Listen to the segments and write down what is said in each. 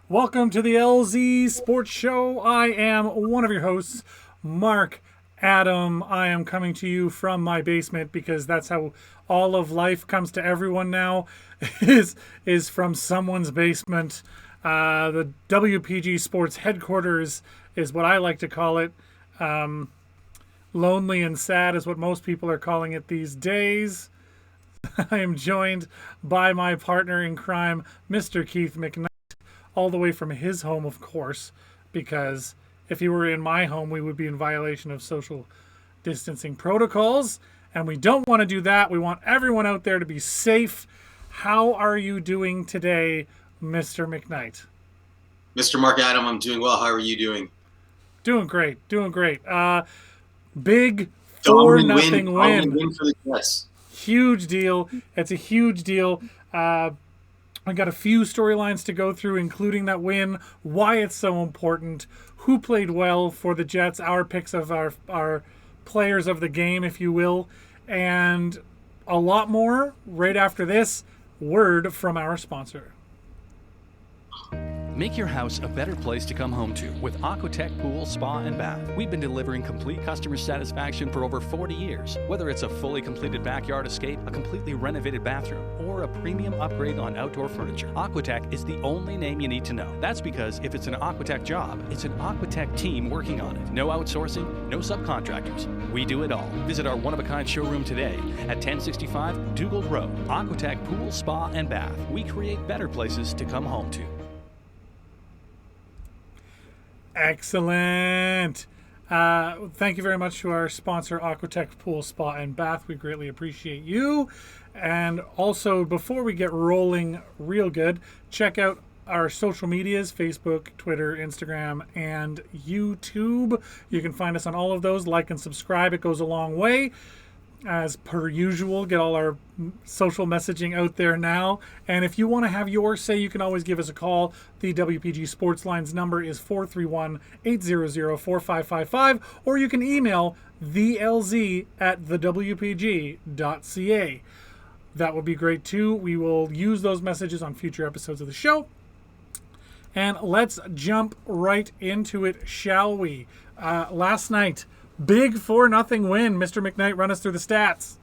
Welcome to the LZ Sports Show. I am one of your hosts, Mark Adam. I am coming to you from my basement because that's how all of life comes to everyone now, is from someone's basement. The WPG Sports headquarters is what I like to call it. Lonely and sad is what most people are calling it these days. I am joined by my partner in crime, Mr. Keith McKnight, all the way from his home, of course, because if he were in my home, we would be in violation of social distancing protocols, and we don't want to do that. We want everyone out there to be safe. How are you doing today, Mr. McKnight? Mr. Mark Adam, I'm doing well. How are you doing? Doing great. Big Dominant 4-0 win win. for the Jets. Huge deal. It's a huge deal. I got a few storylines to go through, including that win, why it's so important, who played well for the Jets, our picks of our players of the game, if you will, and a lot more right after this word from our sponsor. Make your house a better place to come home to with Aquatech Pool, Spa, and Bath. We've been delivering complete customer satisfaction for over 40 years. Whether it's a fully completed backyard escape, a completely renovated bathroom, or a premium upgrade on outdoor furniture, Aquatech is the only name you need to know. That's because if it's an Aquatech job, it's an Aquatech team working on it. No outsourcing, no subcontractors. We do it all. Visit our one-of-a-kind showroom today at 1065 Dugald Road. Aquatech Pool, Spa, and Bath. We create better places to come home to. Excellent. Thank you very much to our sponsor, Aquatech Pool, Spa, and Bath. We greatly appreciate you. And also, before we get rolling real good, check out our social medias, Facebook, Twitter, Instagram, and YouTube. You can find us on all of those. Like and subscribe. It goes a long way. As per usual, get all our social messaging out there now. And if you want to have your say, you can always give us a call. The WPG Sports Lines number is 431-800-4555, or you can email thelz@thewpg.ca. That would be great too. We will use those messages on future episodes of the show. And let's jump right into it, shall we? Last night, big 4-0 win. Mr. McKnight, run us through the stats.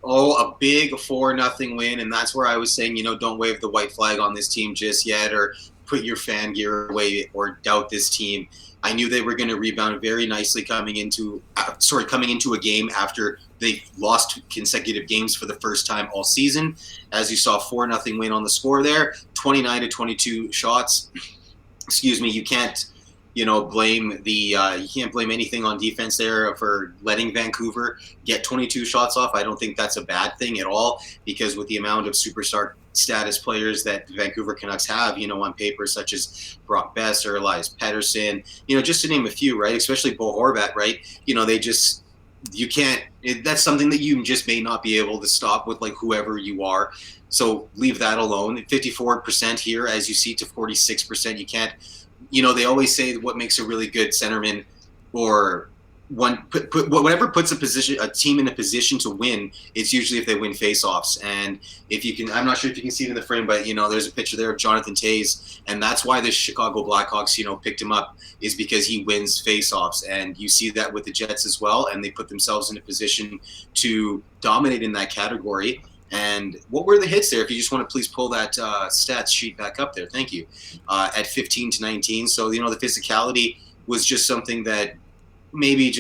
Oh, a big 4-0 win, and that's where I was saying, don't wave the white flag on this team just yet or put your fan gear away or doubt this team. I knew they were going to rebound very nicely coming into a game after they lost consecutive games for the first time all season. As you saw, 4-0 win on the score there, 29-22 shots. Excuse me, you can't blame you can't blame anything on defense there for letting Vancouver get 22 shots off. I don't think that's a bad thing at all, because with the amount of superstar status players that the Vancouver Canucks have, on paper, such as Brock Besser, Elias Pettersson, just to name a few, right? Especially Bo Horvat, right? That's something that you just may not be able to stop with whoever you are. So leave that alone. 54% here, as you see, to 46%. You can't. They always say what makes a really good centerman, or whatever puts a team in a position to win, it's usually if they win faceoffs. And if you can, I'm not sure if you can see it in the frame, but there's a picture there of Jonathan Toews, and that's why the Chicago Blackhawks picked him up, is because he wins faceoffs. And you see that with the Jets as well, and they put themselves in a position to dominate in that category. And what were the hits there? If you just want to please pull that stats sheet back up there. Thank you. At 15-19. So, the physicality was just something that maybe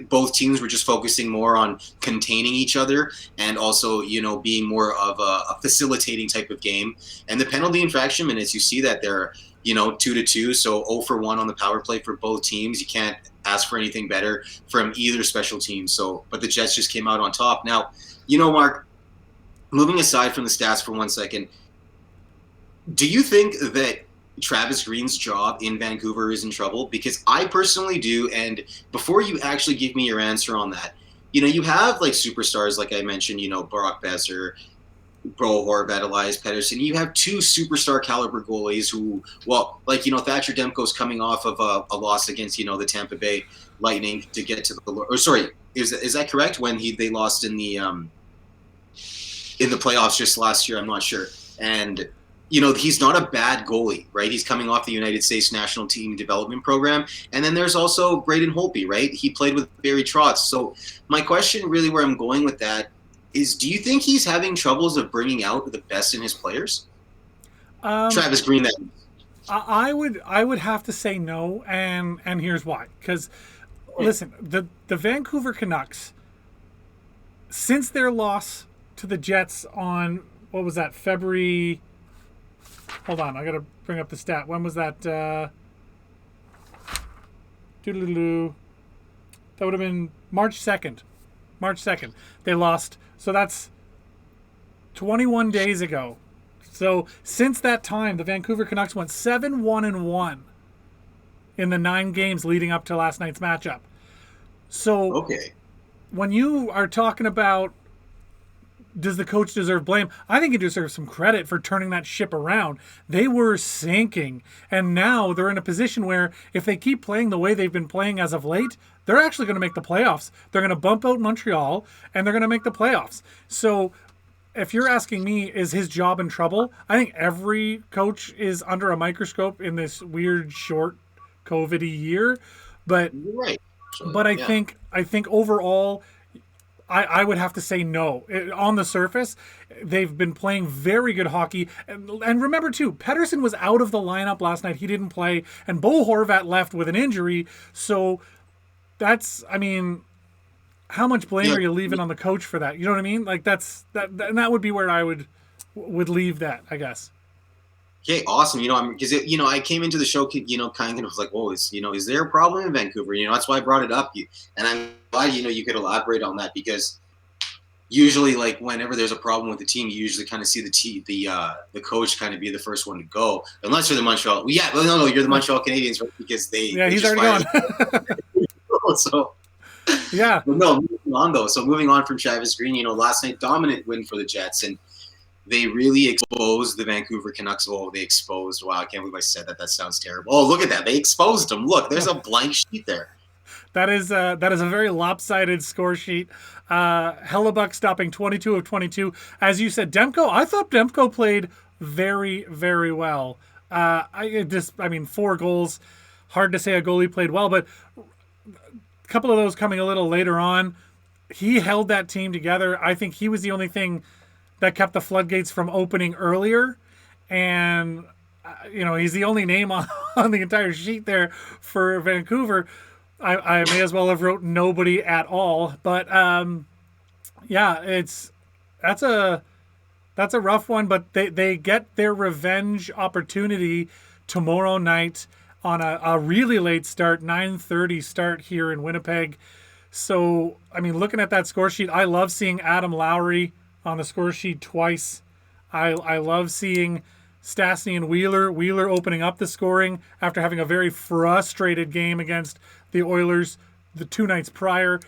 both teams were just focusing more on containing each other, and also, being more of a facilitating type of game. And the penalty infraction minutes, you see that they're, 2-2. So 0 for 1 on the power play for both teams. You can't ask for anything better from either special team. But the Jets just came out on top. Now, Mark, moving aside from the stats for 1 second, do you think that Travis Green's job in Vancouver is in trouble? Because I personally do, and before you actually give me your answer on that, you have superstars like I mentioned, Brock Besser, Bo Horvat, Elias Pettersson. You have two superstar caliber goalies who, Thatcher Demko's coming off of a loss against, the Tampa Bay Lightning to get to is that correct? When they lost in the playoffs just last year, I'm not sure. And he's not a bad goalie, right? He's coming off the United States national team development program. And then there's also Braden Holtby, right? He played with Barry Trotz. So my question really where I'm going with that is, do you think he's having troubles of bringing out the best in his players? Travis Green, that I would have to say no, and here's why. Because listen, the Vancouver Canucks, since their loss to the Jets on, what was that, February? Hold on, I gotta bring up the stat. When was that? That would have been March 2nd. March 2nd. They lost. So that's 21 days ago. So since that time, the Vancouver Canucks went 7-1-1 in the 9 games leading up to last night's matchup. So okay. When you are talking about does the coach deserve blame, I think he deserves some credit for turning that ship around. They were sinking, and now they're in a position where if they keep playing the way they've been playing as of late, they're actually going to make the playoffs. They're going to bump out Montreal, and they're going to make the playoffs. So if you're asking me, is his job in trouble? I think every coach is under a microscope in this weird, short, COVID-y year. But right. But I think overall, I would have to say no. On the surface, they've been playing very good hockey. And remember, too, Pettersson was out of the lineup last night. He didn't play. And Bo Horvat left with an injury. So that's, I mean, how much blame are you leaving on the coach for that? You know what I mean? Like, and that would be where I would leave that, I guess. Okay, awesome. Because I came into the show, kind of was like, whoa, is there a problem in Vancouver? That's why I brought it up. And I'm glad, you could elaborate on that, because usually, like, whenever there's a problem with the team, you usually kind of see the coach kind of be the first one to go, unless you're the Montreal. Well, yeah, no, you're the Montreal Canadiens, right? Because he's already gone. So. Yeah. But no, moving on though. So moving on from Travis Green, last night, dominant win for the Jets, and they really exposed the Vancouver Canucks. Oh, they exposed. Wow, I can't believe I said that. That sounds terrible. Oh, look at that. They exposed them. Look, there's a blank sheet there. That is a very lopsided score sheet. Hellebuyck stopping 22 of 22. As you said, Demko, I thought Demko played very, very well. 4 goals. Hard to say a goalie played well, but a couple of those coming a little later on. He held that team together. I think he was the only thing that kept the floodgates from opening earlier. And, he's the only name on the entire sheet there for Vancouver. I may as well have wrote nobody at all. But, that's a rough one. But they get their revenge opportunity tomorrow night on a really late start, 9:30 start here in Winnipeg. So, looking at that score sheet, I love seeing Adam Lowry on the score sheet twice. I love seeing Stastny and Wheeler opening up the scoring after having a very frustrated game against the Oilers the 2 nights prior.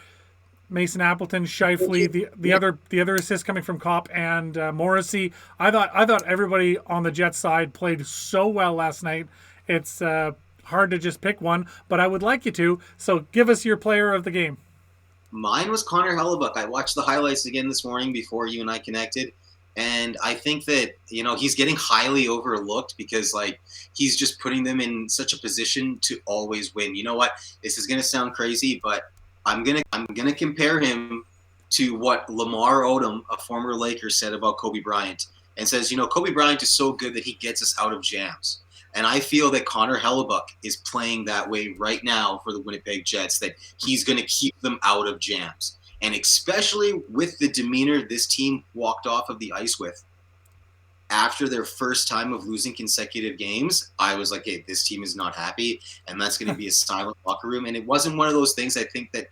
Mason Appleton, Scheifele, the other assists coming from Kopp and Morrissey. I thought everybody on the Jets side played so well last night. It's hard to just pick one, but I would like you to. So give us your player of the game. Mine was Connor Hellebuyck. I watched the highlights again this morning before you and I connected, and I think that he's getting highly overlooked because he's just putting them in such a position to always win. You know what? This is gonna sound crazy, but I'm gonna compare him to what Lamar Odom, a former Laker, said about Kobe Bryant, and says, Kobe Bryant is so good that he gets us out of jams. And I feel that Connor Hellebuyck is playing that way right now for the Winnipeg Jets, that he's going to keep them out of jams. And especially with the demeanor this team walked off of the ice with after their first time of losing consecutive games, I was like, hey, this team is not happy, and that's going to be a silent locker room. And it wasn't one of those things I think that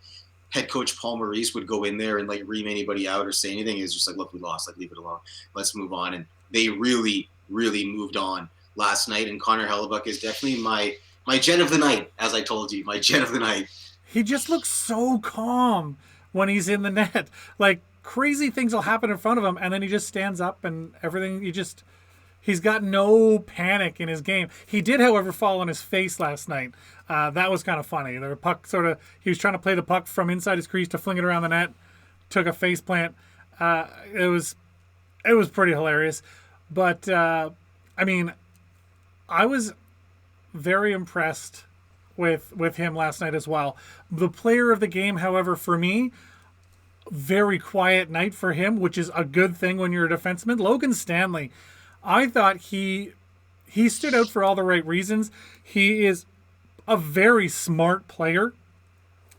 head coach Paul Maurice would go in there and ream anybody out or say anything. It was just like, look, we lost, leave it alone. Let's move on. And they really, really moved on last night, and Connor Hellebuyck is definitely my Jet of the night, as I told you, my Jet of the night. He just looks so calm when he's in the net. Crazy things will happen in front of him, and then he just stands up and everything. He's got no panic in his game. He did, however, fall on his face last night. That was kind of funny. The puck he was trying to play the puck from inside his crease to fling it around the net, took a face plant. It was pretty hilarious. But I mean, I was very impressed with him last night as well. The player of the game, however, for me, very quiet night for him, which is a good thing when you're a defenseman. Logan Stanley, I thought he stood out for all the right reasons. He is a very smart player.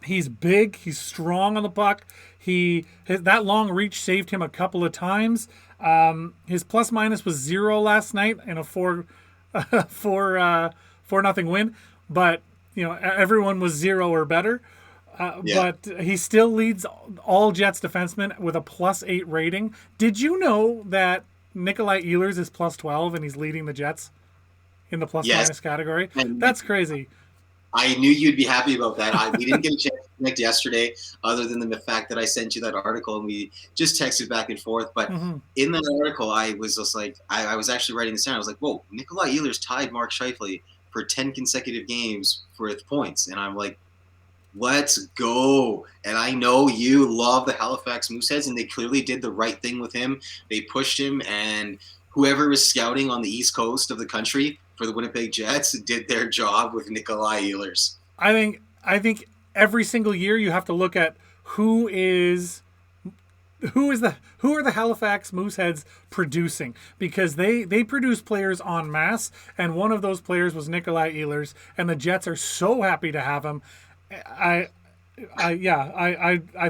He's big. He's strong on the puck. That long reach saved him a couple of times. His plus minus was 0 last night in a 4-0 win. But everyone was 0 or better. But he still leads all Jets defensemen with a +8 rating. Did you know that Nikolaj Ehlers is +12 and he's leading the Jets in the plus minus category? That's crazy. I knew you'd be happy about that. We didn't get a chance to connect yesterday, other than the fact that I sent you that article and we just texted back and forth. But in that article, I was just like, I was actually writing this down. I was like, whoa, Nikolaj Ehlers tied Mark Scheifele for 10 consecutive games with points. And I'm like, let's go. And I know you love the Halifax Mooseheads, and they clearly did the right thing with him. They pushed him, and whoever was scouting on the East Coast of the country for the Winnipeg Jets did their job with Nikolaj Ehlers. I think every single year you have to look at who are the Halifax Mooseheads producing, because they produce players en masse, and one of those players was Nikolaj Ehlers, and the Jets are so happy to have him. I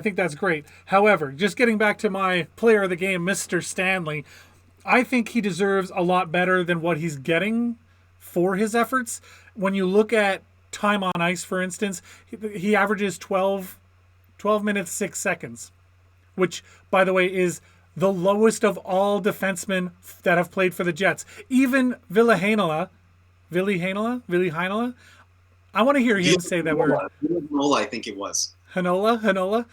think that's great. However, just getting back to my player of the game, Mr. Stanley, I think he deserves a lot better than what he's getting for his efforts. When you look at time on ice, for instance, he averages 12 minutes 6 seconds, which, by the way, is the lowest of all defensemen that have played for the Jets. Even Ville Heinola, I want to hear him say that word. Heinola, I think it was. Heinola.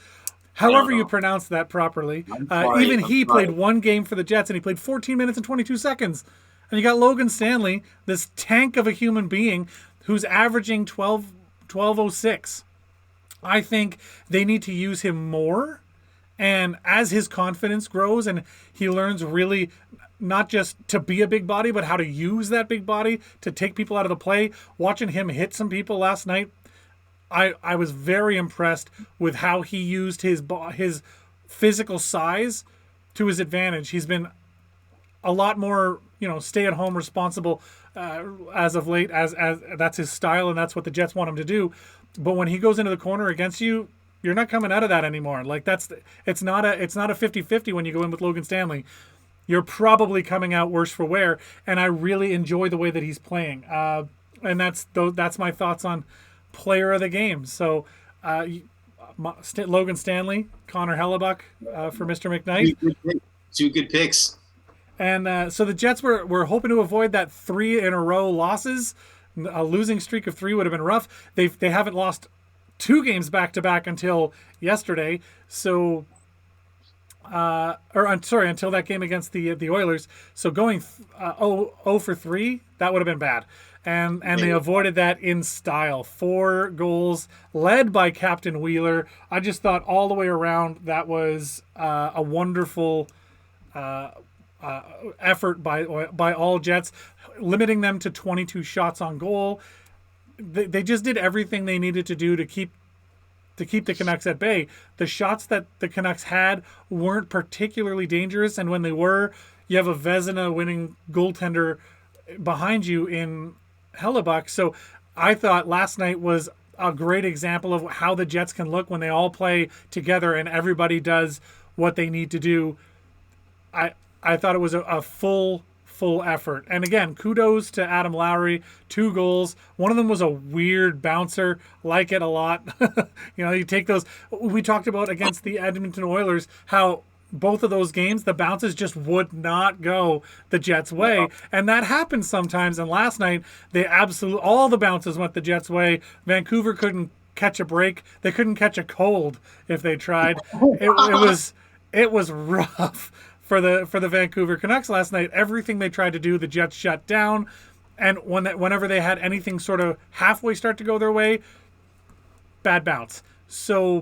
However you pronounce that properly. Even he played one game for the Jets, and he played 14 minutes and 22 seconds. And you got Logan Stanley, this tank of a human being, who's averaging 12:06. I think they need to use him more. And as his confidence grows and he learns really not just to be a big body, but how to use that big body to take people out of the play, watching him hit some people last night, I was very impressed with how he used his physical size to his advantage. He's been a lot more, stay-at-home responsible as of late, as that's his style, and that's what the Jets want him to do. But when he goes into the corner against you, you're not coming out of that anymore. Like it's not a 50-50 when you go in with Logan Stanley. You're probably coming out worse for wear, and I really enjoy the way that he's playing. And that's my thoughts on player of the game. So Logan Stanley, Connor Hellebuyck for Mr. McKnight. Two good picks. And so the Jets were hoping to avoid that 3-in-a-row losses. A losing streak of 3 would have been rough. They haven't lost 2 games back-to-back until yesterday. So, until that game against the Oilers. So going 0 for 3, that would have been bad. And they avoided that in style. 4 goals led by Captain Wheeler. I just thought all the way around that was a wonderful effort by all Jets, limiting them to 22 shots on goal. They just did everything they needed to do to keep the Canucks at bay. The shots that the Canucks had weren't particularly dangerous, and when they were, you have a Vezina winning goaltender behind you in Hellebuyck. So I thought last night was a great example of how the Jets can look when they all play together and everybody does what they need to do. I thought it was a full effort. And again, kudos to Adam Lowry. 2 goals. One of them was a weird bouncer. Like it a lot. You take those. We talked about against the Edmonton Oilers how both of those games, the bounces just would not go the Jets' way. And that happens sometimes. And last night, all the bounces went the Jets' way. Vancouver couldn't catch a break. They couldn't catch a cold if they tried. It was rough for the Vancouver Canucks last night. Everything they tried to do, the Jets shut down. And whenever they had anything sort of halfway start to go their way, bad bounce. So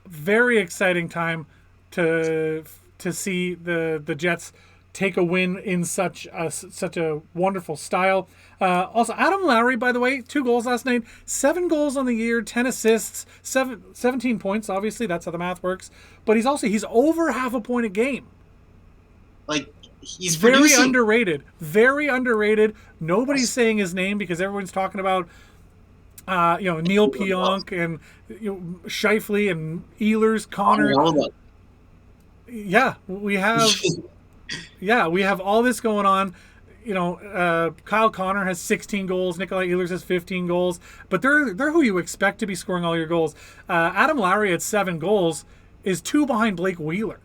very exciting time to see the Jets take a win in such a wonderful style. Also, Adam Lowry, by the way, 2 goals last night, 7 goals on the year, 10 assists, 17 points. Obviously, that's how the math works. But he's over half a point a game. Like, he's very producing. underrated. Very underrated. Nobody's saying his name because everyone's talking about Neil Pionk and Scheifele and Ehlers, Connor. Yeah, we have. Yeah, we have all this going on. Kyle Connor has 16 goals. Nikolaj Ehlers has 15 goals. But they're who you expect to be scoring all your goals. Adam Lowry at 7 goals is 2 behind Blake Wheeler.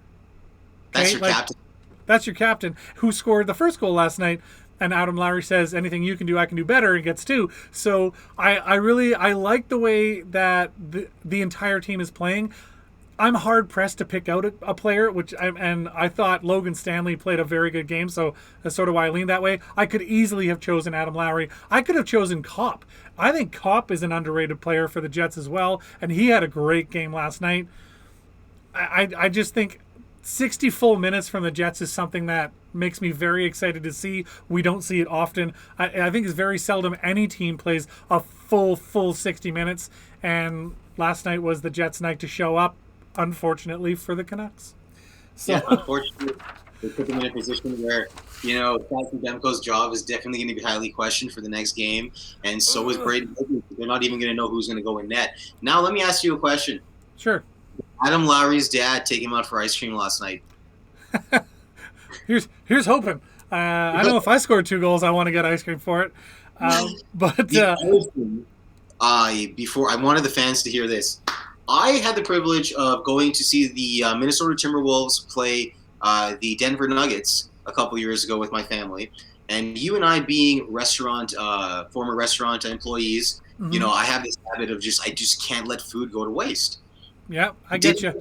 That's your captain. That's your captain, who scored the first goal last night. And Adam Lowry says, anything you can do, I can do better, and gets 2. So I like the way that the entire team is playing. I'm hard pressed to pick out a player, and I thought Logan Stanley played a very good game, so that's sort of why I lean that way. I could easily have chosen Adam Lowry. I could have chosen Kopp. I think Kopp is an underrated player for the Jets as well, and he had a great game last night. I just think 60 full minutes from the Jets is something that makes me very excited to see. We don't see it often. I think it's very seldom any team plays a full 60 minutes, and last night was the Jets' night to show up. Unfortunately for the Canucks. So. Yeah, unfortunately, they put them in a position where, Captain Demko's job is definitely going to be highly questioned for the next game, and so is Brady. They're not even going to know who's going to go in net. Now, let me ask you a question. Sure. Adam Lowry's dad take him out for ice cream last night. Here's hoping. I know if I scored 2 goals, I want to get ice cream for it. Before I wanted the fans to hear this. I had the privilege of going to see the Minnesota Timberwolves play the Denver Nuggets a couple years ago with my family. And you and I being former restaurant employees, mm-hmm. I have this habit of I just can't let food go to waste. Yeah, I get you.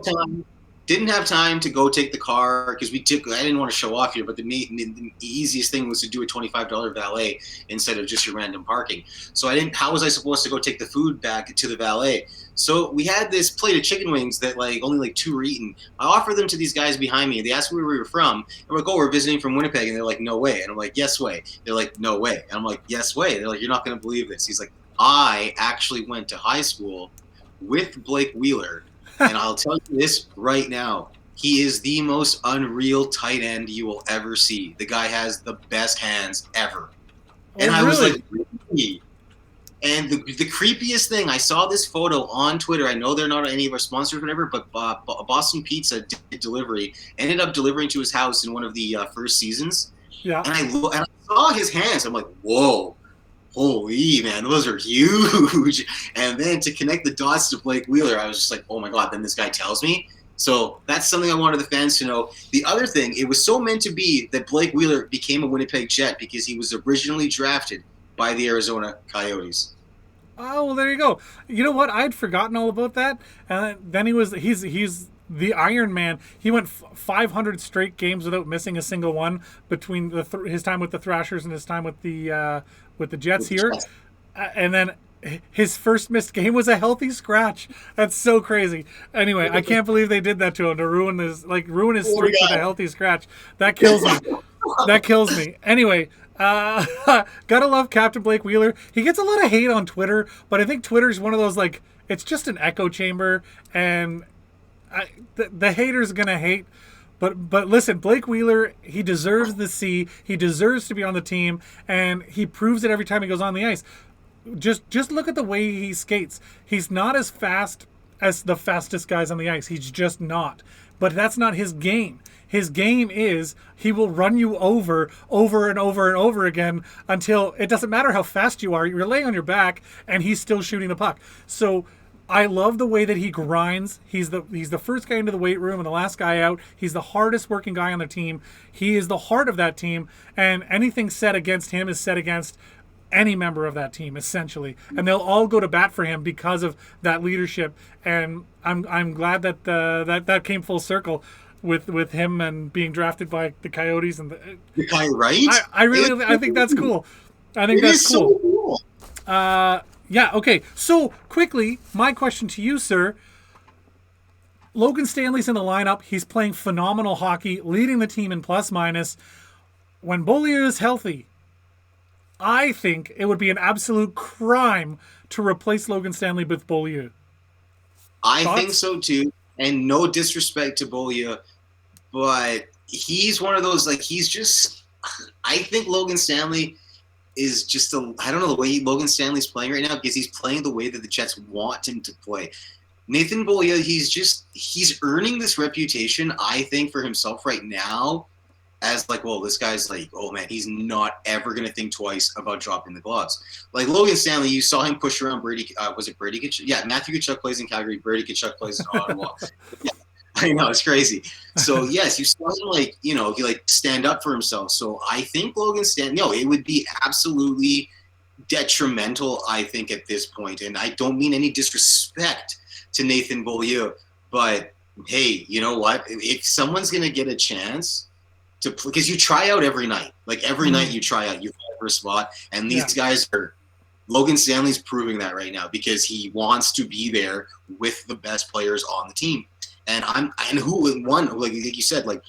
Didn't have time to go take the car because I didn't want to show off here, but the easiest thing was to do a $25 valet instead of just your random parking. So how was I supposed to go take the food back to the valet? So we had this plate of chicken wings that only 2 were eaten. I offered them to these guys behind me. They asked where we were from. And we're like, we're visiting from Winnipeg. And they're like, no way. And I'm like, yes way. They're like, no way. And I'm like, yes way. They're like, you're not going to believe this. He's like, I actually went to high school with Blake Wheeler. And I'll tell you this right now. He is the most unreal tight end you will ever see. The guy has the best hands ever. And I was like, really? And the creepiest thing, I saw this photo on Twitter. I know they're not any of our sponsors or whatever, but Boston Pizza did delivery. Ended up delivering to his house in one of the first seasons. Yeah. And I saw his hands. I'm like, whoa. Holy man, those are huge. And then to connect the dots to Blake Wheeler, I was just like, oh my God, then this guy tells me. So that's something I wanted the fans to know. The other thing, it was so meant to be that Blake Wheeler became a Winnipeg Jet because he was originally drafted by the Arizona Coyotes. Oh, well, there you go. You know what? I'd forgotten all about that. And then he's the Iron Man. He went 500 straight games without missing a single one between his time with the Thrashers and his time with the Jets here. And then his first missed game was a healthy scratch. That's so crazy. Anyway, I can't believe they did that to him to ruin his streak with a healthy scratch. That kills me. Anyway, gotta love Captain Blake Wheeler. He gets a lot of hate on Twitter, but I think Twitter's one of those it's just an echo chamber, and the haters gonna hate. But listen, Blake Wheeler, he deserves the C. He deserves to be on the team, and he proves it every time he goes on the ice. Just look at the way he skates. He's not as fast as the fastest guys on the ice. He's just not. But that's not his game. His game is he will run you over and over and over again until it doesn't matter how fast you are. You're laying on your back, and he's still shooting the puck. So I love the way that he grinds. He's the first guy into the weight room and the last guy out. He's the hardest working guy on the team. He is the heart of that team, and anything said against him is said against any member of that team, essentially. And they'll all go to bat for him because of that leadership. And I'm glad that that came full circle with him and being drafted by the Coyotes and the Coyotes, right? I think that's cool. I think that's cool. So cool. Yeah, okay. So, quickly, my question to you, sir. Logan Stanley's in the lineup. He's playing phenomenal hockey, leading the team in plus minus. When Beaulieu is healthy, I think it would be an absolute crime to replace Logan Stanley with Beaulieu. I think so too. And no disrespect to Beaulieu, but he's one of those, like, I think Logan Stanley is just I don't know the way Logan Stanley's playing right now, because he's playing the way that the Jets want him to play. Nathan Beaulieu, he's earning this reputation, I think, for himself right now as like, well, this guy's like, oh man, he's not ever going to think twice about dropping the gloves. Like Logan Stanley, you saw him push around Brady. Was it Brady Tkachuk? Yeah, Matthew Tkachuk plays in Calgary. Brady Tkachuk plays in Ottawa. Yeah, I know, it's crazy. So yes, you saw him he stand up for himself. So I think Logan Stanley, it would be absolutely detrimental, I think, at this point. And I don't mean any disrespect to Nathan Beaulieu, but hey, you know what? If someone's going to get a chance to play, because you try out every night, like every night you try out, you fight for a spot, and these guys are. Logan Stanley's proving that right now because he wants to be there with the best players on the team. And like you said, like,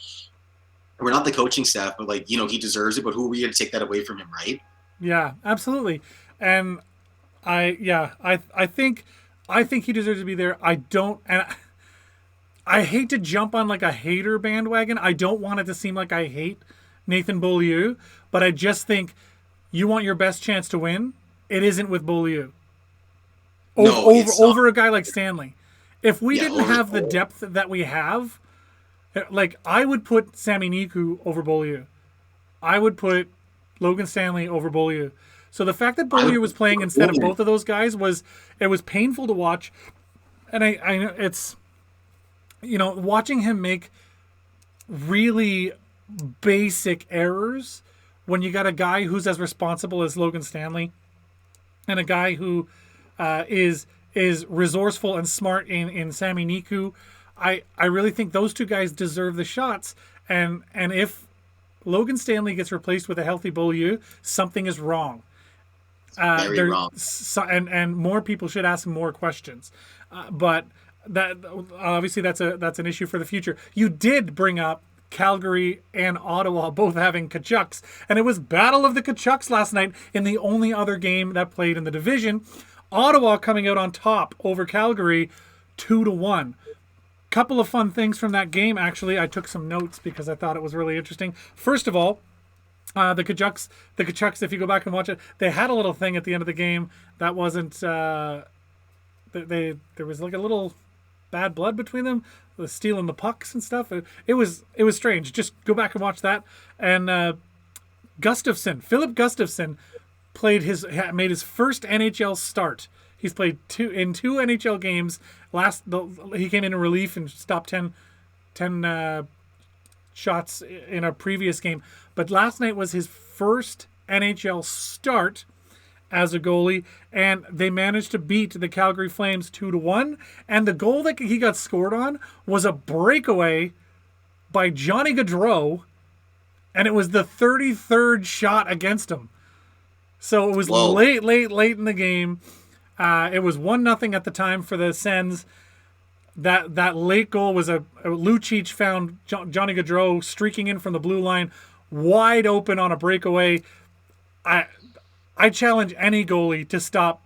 we're not the coaching staff, but like, he deserves it. But who are we going to take that away from him, right? Yeah, absolutely. And I think he deserves to be there. I hate to jump on like a hater bandwagon. I don't want it to seem like I hate Nathan Beaulieu, but I just think you want your best chance to win. It isn't with Beaulieu. Over a guy like Stanley. If we didn't have the depth that we have, like, I would put Sami Niku over Beaulieu. I would put Logan Stanley over Beaulieu. So the fact that Beaulieu was playing instead of both of those guys was painful to watch. And I know it's, watching him make really basic errors when you got a guy who's as responsible as Logan Stanley and a guy who is resourceful and smart in Sami Niku. I really think those two guys deserve the shots. And if Logan Stanley gets replaced with a healthy Beaulieu, something is wrong. Very wrong. And more people should ask more questions. But that obviously that's an issue for the future. You did bring up Calgary and Ottawa both having Kachucks, and it was Battle of the Kachucks last night in the only other game that played in the division. Ottawa coming out on top over Calgary 2-1. Couple of fun things from that game, actually. I took some notes because I thought it was really interesting. First of all, the Kachucks, if you go back and watch it, they had a little thing at the end of the game that wasn't there was like a little bad blood between them, stealing the pucks and stuff. It was strange. Just go back and watch that. And Philip Gustafsson made his first NHL start. He's played two NHL games. He came in relief and stopped 10 shots in a previous game. But last night was his first NHL start as a goalie, and they managed to beat the Calgary Flames 2-1. And the goal that he got scored on was a breakaway by Johnny Gaudreau, and it was the 33rd shot against him. So it was late in the game. It was 1-0 at the time for the Sens. That late goal was a Lucic found Johnny Gaudreau streaking in from the blue line, wide open on a breakaway. I challenge any goalie to stop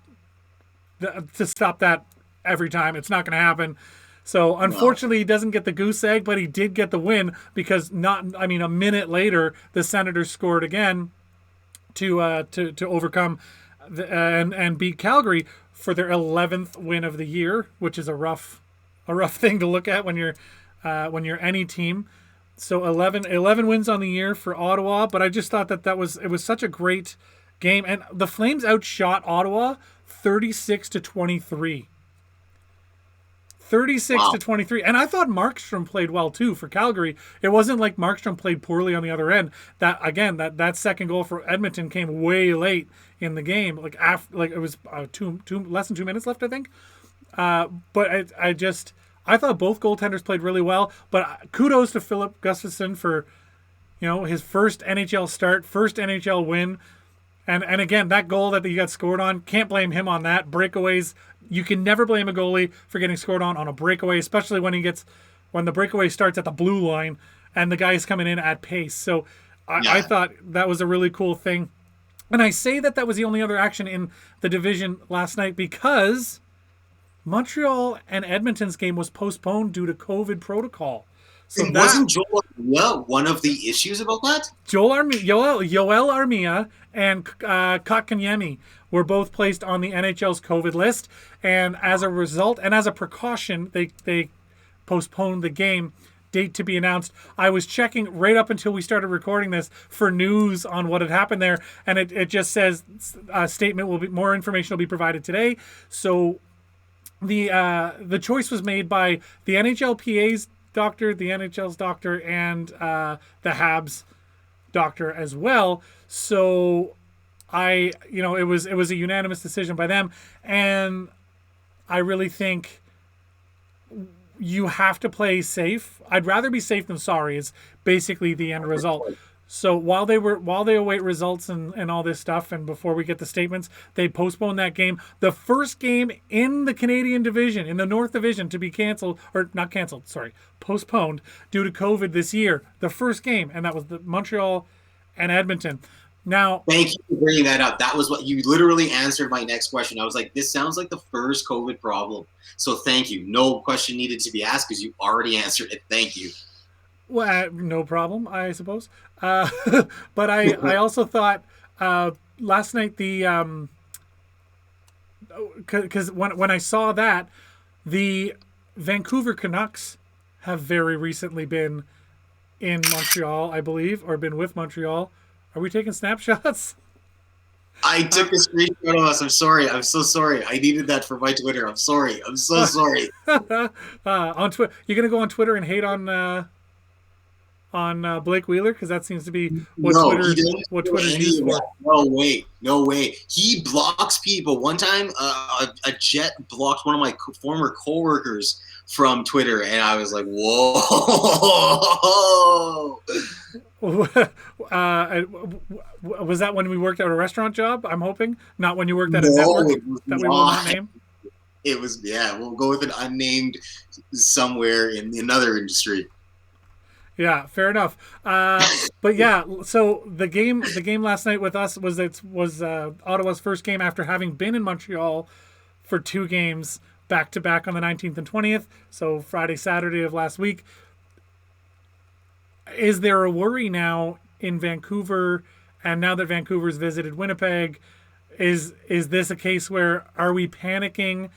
that every time. It's not going to happen. So unfortunately, he doesn't get the goose egg, but he did get the win because a minute later the Senators scored again to overcome and beat Calgary for their 11th win of the year, which is a rough thing to look at when you're any team. So 11 wins on the year for Ottawa, but I just thought it was such a great game, and the Flames outshot Ottawa 36-23. 36-23. And I thought Markstrom played well too for Calgary. It wasn't like Markstrom played poorly on the other end. That second goal for Edmonton came way late in the game. Like it was less than 2 minutes left, I think. But I thought both goaltenders played really well. But kudos to Philip Gustafsson for his first NHL start, first NHL win. And again, that goal that he got scored on, can't blame him on that. Breakaways you can never blame a goalie for getting scored on a breakaway, especially when the breakaway starts at the blue line and the guy's coming in at pace. So I thought that was a really cool thing. And I say that was the only other action in the division last night because Montreal and Edmonton's game was postponed due to COVID protocol. So wasn't Joel Armia one of the issues about that? Yoel Armia and Kotkaniemi were both placed on the NHL's COVID list, and as a result, and as a precaution, they postponed the game. Date to be announced. I was checking right up until we started recording this for news on what had happened there, and it just says more information will be provided today. So the choice was made by the NHLPA's doctor, the NHL's doctor, and the Habs doctor as well. So it was a unanimous decision by them, and I really think you have to play safe. I'd rather be safe than sorry is basically the end result. So while they await results and all this stuff, and before we get the statements, they postponed that game. The first game in the Canadian division, in the North Division, to be postponed due to COVID this year. The first game, and that was the Montreal and Edmonton. Now, thank you for bringing that up. That was what you literally answered my next question. I was like, this sounds like the first COVID problem. So thank you. No question needed to be asked because you already answered it. Thank you. Well, no problem, I suppose. But I also thought last night because when I saw that, the Vancouver Canucks have very recently been in Montreal, I believe, or been with Montreal. Are we taking snapshots? I took a screenshot of us. I'm sorry. I'm so sorry. I needed that for my Twitter. I'm sorry. I'm so sorry. On Twitter, you're gonna go on Twitter and hate on Blake Wheeler because that seems to be what Twitter's used for. No way. He blocks people. One time, a Jet blocked one of my former coworkers from Twitter, and I was like, "Whoa!" Was that when we worked at a restaurant job? I'm hoping not when you worked at a network that we will not name. It was We'll go with an unnamed somewhere in another industry. Yeah, fair enough. But yeah, so the game last night with us was Ottawa's first game after having been in Montreal for 2 games back to back on the 19th and 20th. So Friday, Saturday of last week. Is there a worry now in Vancouver, and now that Vancouver's visited Winnipeg, is this a case where are we panicking?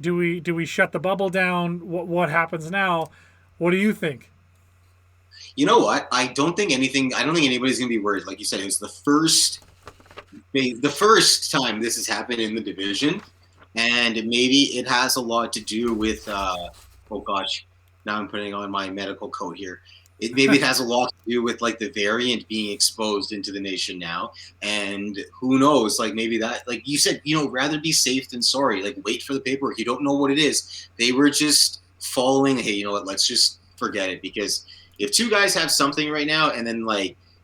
Do we shut the bubble down? What happens now? What do you think? You know what? I don't think anybody's gonna be worried. Like you said, it was the first time this has happened in the division, and maybe it has a lot to do with oh gosh, now I'm putting on my medical coat here. Maybe it has a lot to do with like the variant being exposed into the nation now, and who knows? Like maybe that, like you said, rather be safe than sorry. Like wait for the paperwork. You don't know what it is. They were just following. Hey, you know what? Let's just forget it, because if 2 guys have something right now, and then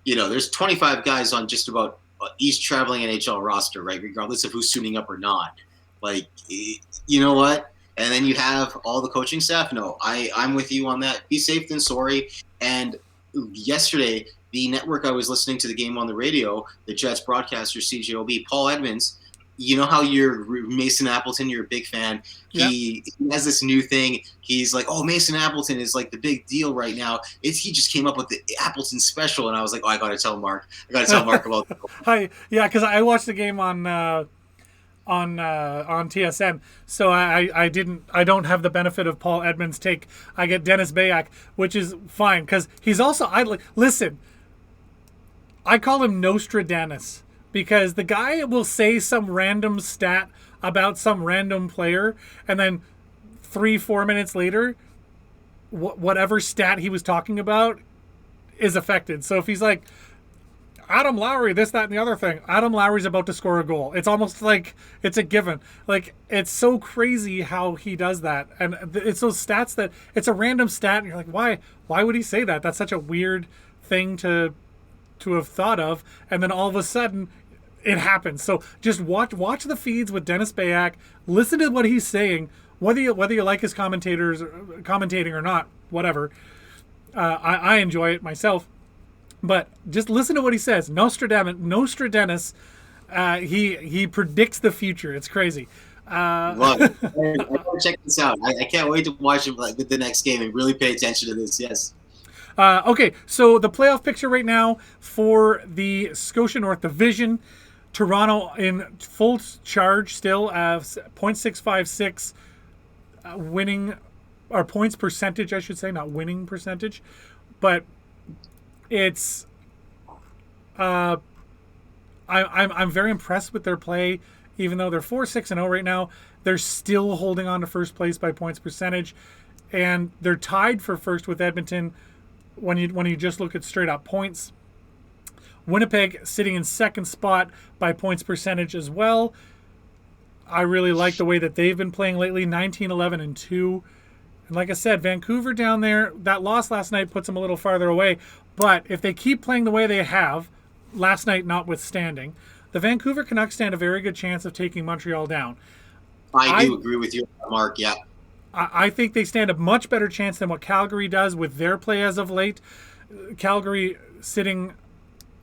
there's 25 guys on just about each traveling NHL roster, right? Regardless of who's suiting up or not. Like, you know what? And then you have all the coaching staff. No, I'm with you on that. Be safe than sorry. And yesterday, the network I was listening to the game on the radio, the Jets broadcaster, CJOB, Paul Edmonds, you know how you're Mason Appleton, you're a big fan. Yep. He has this new thing. He's like, oh, Mason Appleton is like the big deal right now. He just came up with the Appleton special. And I was like, oh, I got to tell Mark. about that. Because I watched the game on TSN, so I don't have the benefit of Paul Edmonds' take. I get Dennis Bayak, which is fine because he's also listen. I call him Nostradamus because the guy will say some random stat about some random player, and then 3-4 minutes later, whatever stat he was talking about is affected. So if he's like, Adam Lowry, this, that, and the other thing, Adam Lowry's about to score a goal. It's almost like it's a given. Like, it's so crazy how he does that. And it's those stats that it's a random stat, and you're like, why would he say that? That's such a weird thing to have thought of. And then all of a sudden, it happens. So just watch the feeds with Dennis Bayak. Listen to what he's saying, whether you like his commentating or not, whatever. I enjoy it myself, but just listen to what he says. Nostradamus. He predicts the future. It's crazy. Love it. I gotta check this out. I can't wait to watch him with the next game and really pay attention to this. Yes. Okay, so the playoff picture right now for the Scotia North Division, Toronto in full charge still at .656 winning, or points percentage, I should say, not winning percentage, but it's I'm very impressed with their play. Even though they're 4-6-0 right now, they're still holding on to first place by points percentage, and they're tied for first with Edmonton when you just look at straight up points. Winnipeg sitting in second spot by points percentage as well. I really like the way that they've been playing lately, 19-11-2. And like I said, Vancouver down there, that loss last night puts them a little farther away. But if they keep playing the way they have, last night notwithstanding, the Vancouver Canucks stand a very good chance of taking Montreal down. I do agree with you, Mark. Yeah. I think they stand a much better chance than what Calgary does with their play as of late. Calgary sitting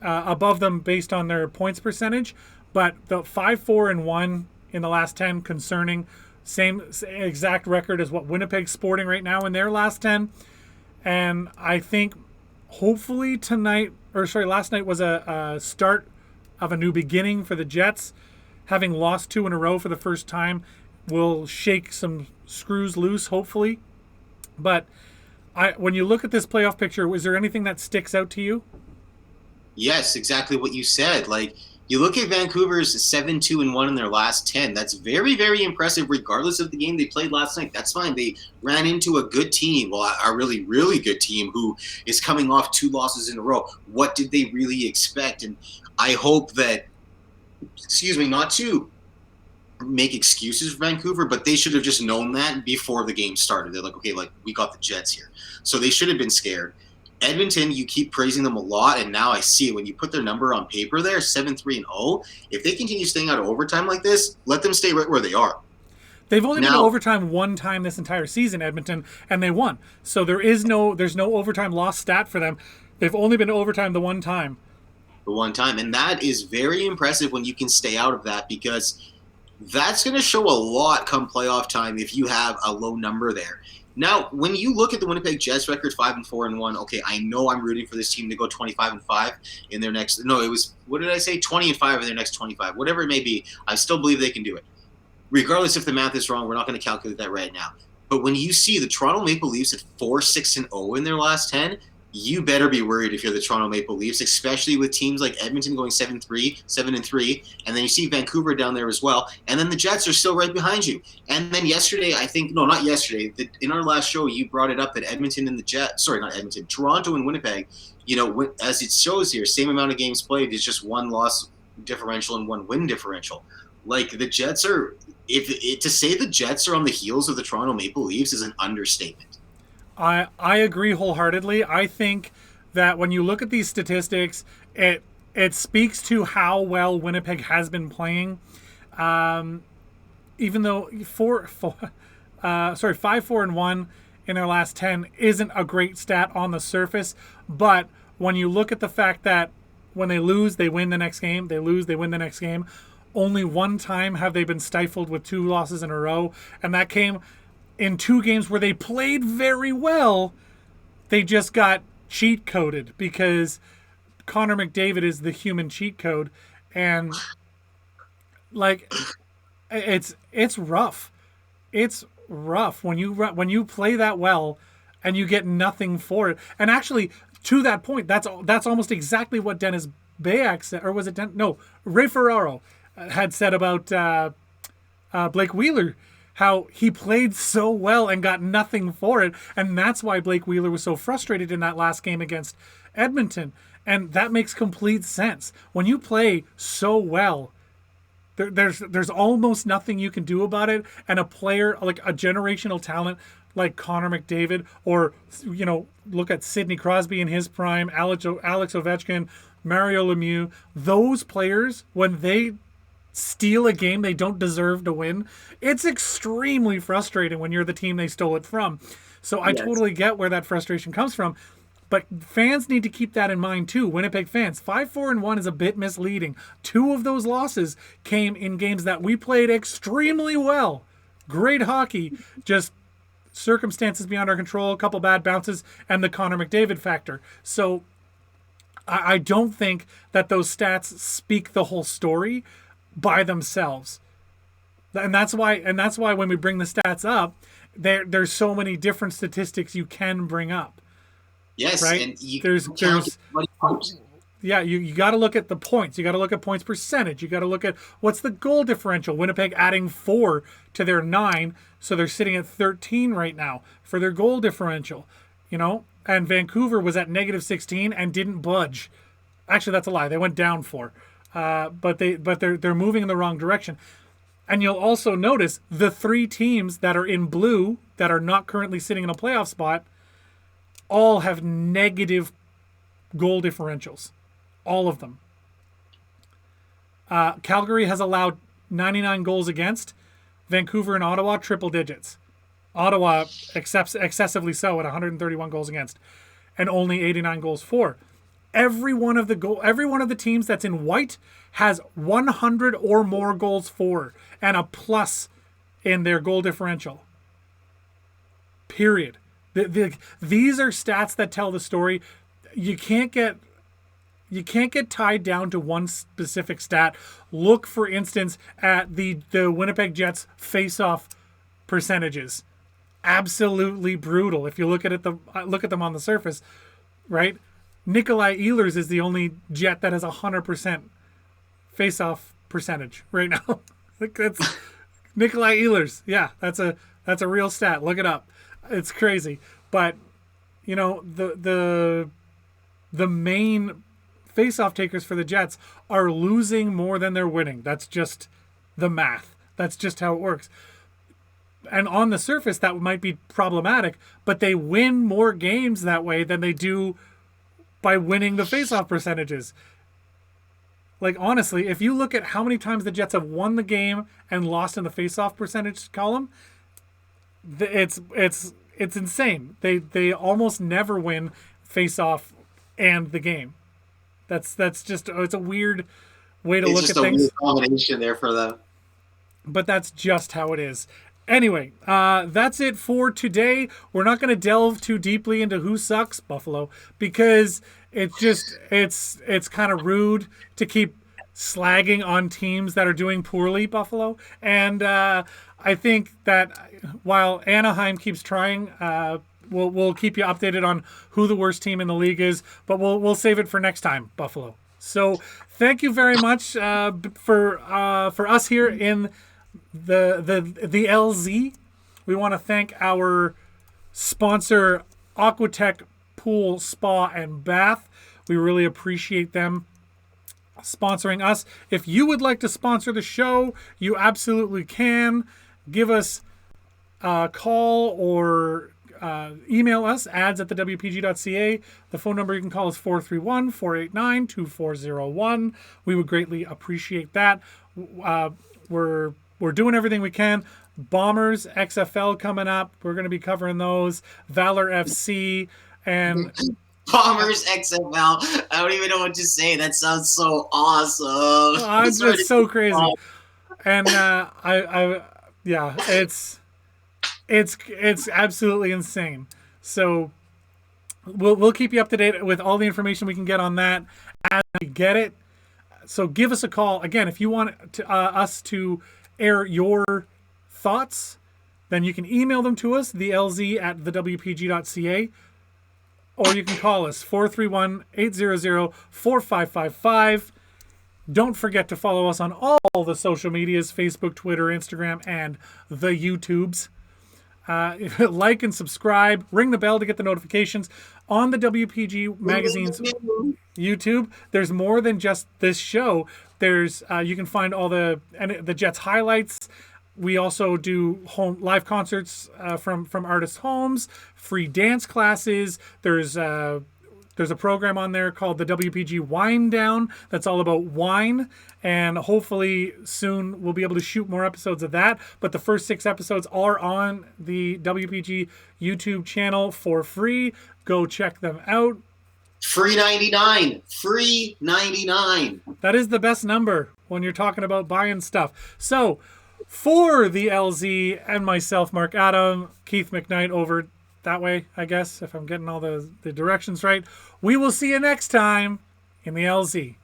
above them based on their points percentage, but the 5-4-1 in the last 10 concerning. Same exact record as what Winnipeg's sporting right now in their last 10. And I think hopefully last night was a start of a new beginning for the Jets. Having lost 2 in a row for the first time will shake some screws loose, hopefully. But when you look at this playoff picture, is there anything that sticks out to you? Yes, exactly what you said. Like, you look at Vancouver's 7-2-1 in their last 10. That's very, very impressive, regardless of the game they played last night. That's fine. They ran into a good team, well, a really, really good team who is coming off 2 losses in a row. What did they really expect? And I hope that, not to make excuses for Vancouver, but they should have just known that before the game started. They're like, okay, we got the Jets here. So they should have been scared. Edmonton, you keep praising them a lot, and now I see it. When you put their number on paper there, 7-3-0, if they continue staying out of overtime like this, let them stay right where they are. They've only been to overtime one time this entire season, Edmonton, and they won. So there's no overtime loss stat for them. They've only been to overtime the one time. And that is very impressive when you can stay out of that, because that's going to show a lot come playoff time if you have a low number there. Now, when you look at the Winnipeg Jets record, 5-4-1, okay, I know I'm rooting for this team to go 25-5 in their next. No, it was, what did I say? 20-5 in their next 25, whatever it may be. I still believe they can do it. Regardless if the math is wrong, we're not going to calculate that right now. But when you see the Toronto Maple Leafs at 4-6-0 in their last 10, you better be worried if you're the Toronto Maple Leafs, especially with teams like Edmonton going 7-3, and then you see Vancouver down there as well, and then the Jets are still right behind you. And then yesterday, in our last show, you brought it up that Toronto and Winnipeg, as it shows here, same amount of games played, is just 1 loss differential and 1 win differential. Like, the Jets are, to say the Jets are on the heels of the Toronto Maple Leafs is an understatement. I agree wholeheartedly. I think that when you look at these statistics, it speaks to how well Winnipeg has been playing. Even though 5-4-1 in their last 10 isn't a great stat on the surface, but when you look at the fact that when they lose, they win the next game. They lose, they win the next game. Only one time have they been stifled with 2 losses in a row, and that came in 2 games where they played very well. They just got cheat coded because Connor McDavid is the human cheat code, and it's rough. It's rough when you play that well and you get nothing for it. And actually, to that point, that's almost exactly what Dennis Bayak said, or was it Ray Ferraro had said about Blake Wheeler. How he played so well and got nothing for it. And that's why Blake Wheeler was so frustrated in that last game against Edmonton. And that makes complete sense. When you play so well, there's almost nothing you can do about it. And a player, like a generational talent like Connor McDavid, or, look at Sidney Crosby in his prime, Alex Ovechkin, Mario Lemieux, those players, when they steal a game they don't deserve to win, it's extremely frustrating when you're the team they stole it from. So I totally get where that frustration comes from. But fans need to keep that in mind too. Winnipeg fans, 5-4-1 is a bit misleading. 2 of those losses came in games that we played extremely well. Great hockey, just circumstances beyond our control, a couple bad bounces, and the Connor McDavid factor. So I don't think that those stats speak the whole story by themselves. And that's why when we bring the stats up, there's so many different statistics you can bring up. Yes, right? and you got to look at the points. You got to look at points percentage. You got to look at what's the goal differential. Winnipeg adding 4 to their 9, so they're sitting at 13 right now for their goal differential. And Vancouver was at -16 and didn't budge. Actually, that's a lie. They went down 4, but they're moving in the wrong direction. And you'll also notice the 3 teams that are in blue that are not currently sitting in a playoff spot all have negative goal differentials. All of them. Calgary has allowed 99 goals against. Vancouver and Ottawa, triple digits. Ottawa excessively so at 131 goals against and only 89 goals for. Every one of the teams that's in white has 100 or more goals for and a plus in their goal differential. Period. These are stats that tell the story. You can't get tied down to one specific stat. Look, for instance, at the Winnipeg Jets face-off percentages. Absolutely brutal. If you look at them on the surface, right? Nikolaj Ehlers is the only Jet that has 100% face-off percentage right now. That's Nikolaj Ehlers. Yeah, that's a real stat. Look it up. It's crazy. But the main face-off takers for the Jets are losing more than they're winning. That's just the math. That's just how it works. And on the surface, that might be problematic, but they win more games that way than they do by winning the face-off percentages. Like, honestly, if you look at how many times the Jets have won the game and lost in the face-off percentage column, it's insane. They almost never win face-off and the game. That's just, it's a weird way to look at things. It's just a weird combination there for them. But that's just how it is. Anyway, that's it for today. We're not going to delve too deeply into who sucks, Buffalo, because it's kind of rude to keep slagging on teams that are doing poorly, Buffalo. And I think that while Anaheim keeps trying, we'll keep you updated on who the worst team in the league is, but we'll save it for next time, Buffalo. So thank you very much for us here in the LZ. We want to thank our sponsor, Aquatech Pool, Spa, and Bath. We really appreciate them sponsoring us. If you would like to sponsor the show, you absolutely can. Give us a call or email us, ads@thewpg.ca. The phone number you can call is 431-489-2401. We would greatly appreciate that. We're doing everything we can. Bombers, XFL coming up. We're going to be covering those. Valor FC and Bombers, XFL. I don't even know what to say. That sounds so awesome. I'm just so crazy. And it's absolutely insane. So we'll keep you up to date with all the information we can get on that as we get it. So give us a call. Again, if you want us to air your thoughts, then you can email them to us, thelz@thewpg.ca, or you can call us, 431-800-4555. Don't forget to follow us on all the social medias, Facebook, Twitter, Instagram, and the YouTubes. Like and subscribe. Ring the bell to get the notifications. On the WPG Magazine's YouTube, there's more than just this show. There's you can find all the Jets highlights. We also do live concerts from artists' homes, free dance classes. There's There's a program on there called the WPG Wine Down that's all about wine, and hopefully soon we'll be able to shoot more episodes of that. But the first 6 episodes are on the WPG YouTube channel for free. Go check them out. Free 99. Free 99. That is the best number when you're talking about buying stuff. So, for the LZ and myself, Mark Adam, Keith McKnight over that way, I guess, if I'm getting all the directions right, we will see you next time in the LZ.